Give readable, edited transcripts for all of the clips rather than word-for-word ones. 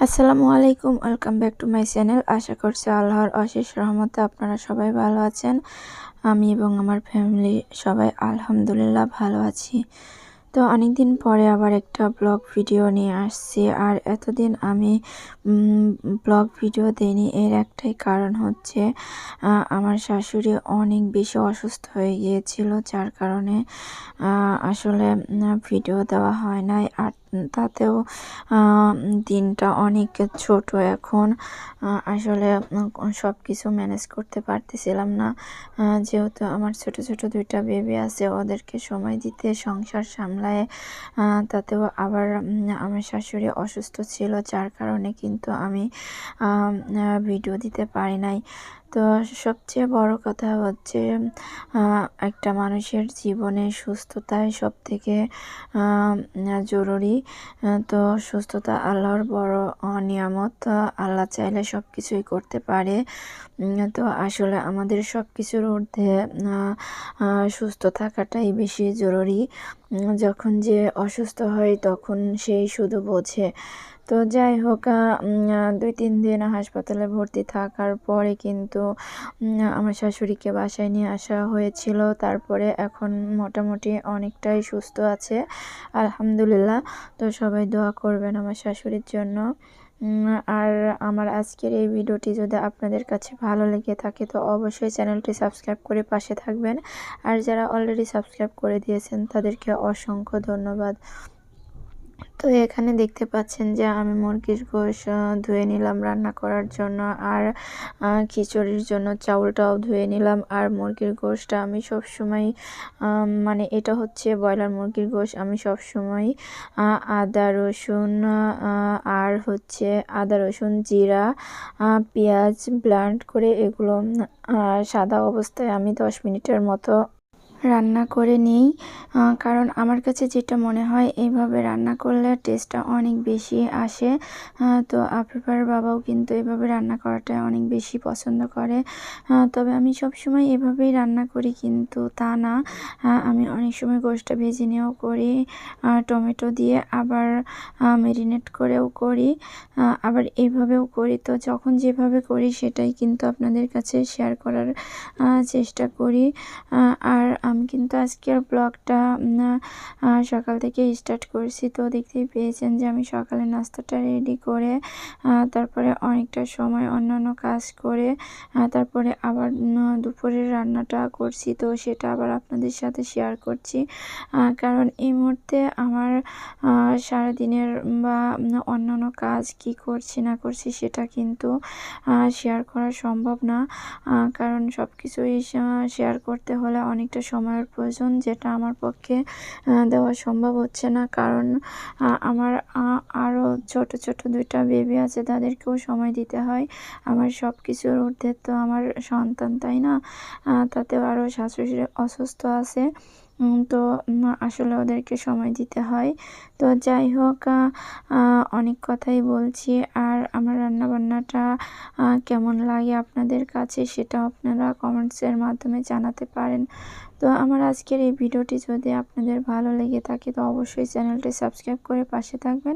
আসসালামু আলাইকুম, welcome back to my channel. আশা করছি আল্লাহর অশেষ রহমতে আপনারা সবাই ভালো আছেন। আমি এবং আমার ফ্যামিলি সবাই আলহামদুলিল্লাহ ভালো আছি। তো অনেকদিন পরে আবার একটা ব্লগ ভিডিও নিয়ে আসছি। আর এতদিন আমি ব্লগ ভিডিও দিইনি, এর একটাই কারণ হচ্ছে আমার শাশুড়ি অনেক বেশি অসুস্থ হয়ে গিয়েছিল, যার কারণে আসলে ভিডিও দেওয়া হয় নাই। আর তাতেও দিনটা অনেক ছোট এখন। আসলে সব কিছু ম্যানেজ করতে পারতেছিলাম না, যেহেতু আমার ছোট ছোট দুইটা বেবি আছে, ওদেরকে সময় দিতে সংসার সামলায়। তাতেও আবার আমার শাশুড়ি অসুস্থ ছিল, যার কারণে কিন্তু আমি ভিডিও দিতে পারি নাই। তো সবচেয়ে বড় কথা হচ্ছে একটা মানুষের জীবনে সুস্থতাই সবথেকে জরুরি। তো সুস্থতা আল্লাহর বড় নিয়ামত। আল্লাহ চাইলে সব কিছুই করতে পারে। তো আসলে আমাদের সব কিছুর ঊর্ধ্বে সুস্থ থাকাটাই বেশি জরুরি। যখন যে অসুস্থ হয় তখন সেই শুধু বোঝে। তো যাই হোক, 2-3 দিন হাসপাতালে ভর্তি থাকার পরে কিন্তু আমার শাশুড়িকে বাসায় নিয়ে আসা হয়েছিল। তারপরে এখন মোটামুটি অনেকটাই সুস্থ আছে, আলহামদুলিল্লাহ। তো সবাই দোয়া করবেন আমার শাশুড়ির জন্য। আর আমার আজকের এই ভিডিওটি যদি আপনাদের কাছে ভালো লেগে থাকে তো অবশ্যই চ্যানেলটি সাবস্ক্রাইব করে পাশে থাকবেন। আর যারা অলরেডি সাবস্ক্রাইব করে দিয়েছেন তাদেরকে অসংখ্য ধন্যবাদ। তো এখানে দেখতে পাচ্ছেন যে আমি মুরগির গোশ ধুয়ে নিলাম রান্না করার জন্য, আর খিচুড়ির জন্য চাউলটাও ধুয়ে নিলাম। আর মুরগির গোশটা আমি সবসময়, মানে এটা হচ্ছে ব্রয়লার মুরগির গোশ, আমি সবসময় আদা রসুন আর হচ্ছে আদা রসুন জিরা পেঁয়াজ ব্লেন্ড করে এগুলো সাদা অবস্থায় আমি 10 মিনিটের মতো রান্না করে নিই। কারণ আমার কাছে যেটা মনে হয় এইভাবে রান্না করলে টেস্টটা অনেক বেশি আসে। তো আফিফার বাবাও কিন্তু এভাবে রান্না করাটা অনেক বেশি পছন্দ করে। তবে আমি সবসময় এভাবেই রান্না করি কিন্তু তা না, আমি অনেক সময় গোশটা ভেজে নিয়েও করি, টমেটো দিয়ে আবার ম্যারিনেট করেও করি, আবার এইভাবেও করি। তো যখন যেভাবে করি সেটাই কিন্তু আপনাদের কাছে শেয়ার করার চেষ্টা করি। আর আমি কিন্তু আজকের ব্লগটা সকাল থেকে স্টার্ট করছি। তো দেখতেই পেয়েছেন যে আমি সকালে নাস্তাটা রেডি করে তারপরে অনেকটা সময় অন্যান্য কাজ করে তারপরে আবার দুপুরের রান্নাটা করছি। তো সেটা আবার আপনাদের সাথে শেয়ার করছি, কারণ এই মুহূর্তে আমার সারাদিনের বা অন্যান্য কাজ কি করছি না করছি সেটা কিন্তু শেয়ার করা সম্ভব না। কারণ সব কিছুই শেয়ার করতে হলে অনেকটা সময়ের প্রয়োজন, যেটা আমার পক্ষে দেওয়া সম্ভব হচ্ছে না। কারণ আমার আরও ছোট ছোট দুইটা বেবি আছে, তাদেরকেও সময় দিতে হয়। আমার সব কিছুর ঊর্ধ্বে তো আমার সন্তান, তাই না? তাতেও আরও শাশুড়ি অসুস্থ আছে। তো আসলে ওদেরকে সময় দিতে হয়। তো যাই হোক, অনেক কথাই বলছি। আর আমার রান্নাবান্নাটা কেমন লাগে আপনাদের কাছে সেটা আপনারা কমেন্টসের মাধ্যমে জানাতে পারেন। তো আমার আজকের এই ভিডিওটি যদি আপনাদের ভালো লেগে থাকে তো অবশ্যই চ্যানেলটি সাবস্ক্রাইব করে পাশে থাকবেন।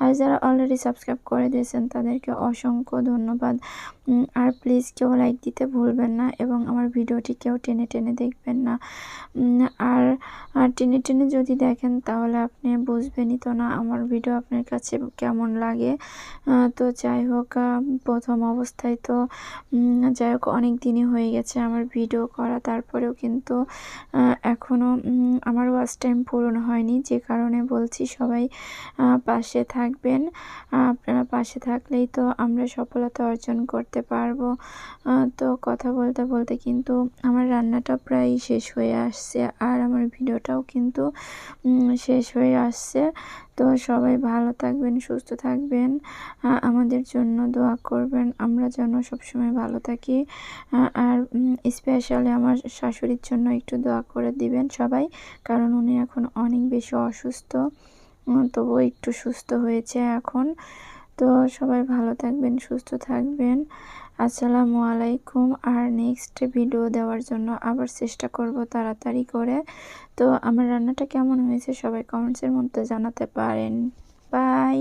আর যারা অলরেডি সাবস্ক্রাইব করে দিয়েছেন তাদেরকে অসংখ্য ধন্যবাদ। আর প্লিজ কেউ লাইক দিতে ভুলবেন না, এবং আমার ভিডিওটি কেউ টেনে টেনে দেখবেন না। আর টেনে টেনে যদি দেখেন তাহলে আপনি বুঝবেনই তো না আমার ভিডিও আপনার কাছে কেমন লাগে। তো যাই হোক, প্রথম অবস্থায় তো যাই হোক অনেক দিনই হয়ে গেছে আমার ভিডিও করা, তারপরেও কিন্তু এখনও আমার ওয়াচ টাইম পূরণ হয়নি, যে কারণে বলছি সবাই পাশে থাকবেন। আপনারা পাশে থাকলেই তো আমরা সফলতা অর্জন করতে পারবো। তো কথা বলতে বলতে কিন্তু আমার রান্নাটা প্রায় শেষ হয়ে আসছে, আর আমার ভিডিওটাও কিন্তু শেষ হয়ে আসছে। তো সবাই ভালো থাকবেন, সুস্থ থাকবেন, আমাদের জন্য দোয়া করবেন, আমরা যেন সবসময় ভালো থাকি। আর স্পেশালি আমার শাশুড়ির জন্য একটু দোয়া করে দিবেন সবাই, কারণ উনি এখন অনেক বেশি অসুস্থ, তবুও একটু সুস্থ হয়েছে এখন। তো সবাই ভালো থাকবেন, সুস্থ থাকবেন। আসসালামু আলাইকুম। আর নেক্সট ভিডিও দেওয়ার জন্য আবার চেষ্টা করব তাড়াতাড়ি করে। তো আমার রান্নাটা কেমন হয়েছে সবাই কমেন্টসের মধ্যে জানাতে পারেন। বাই।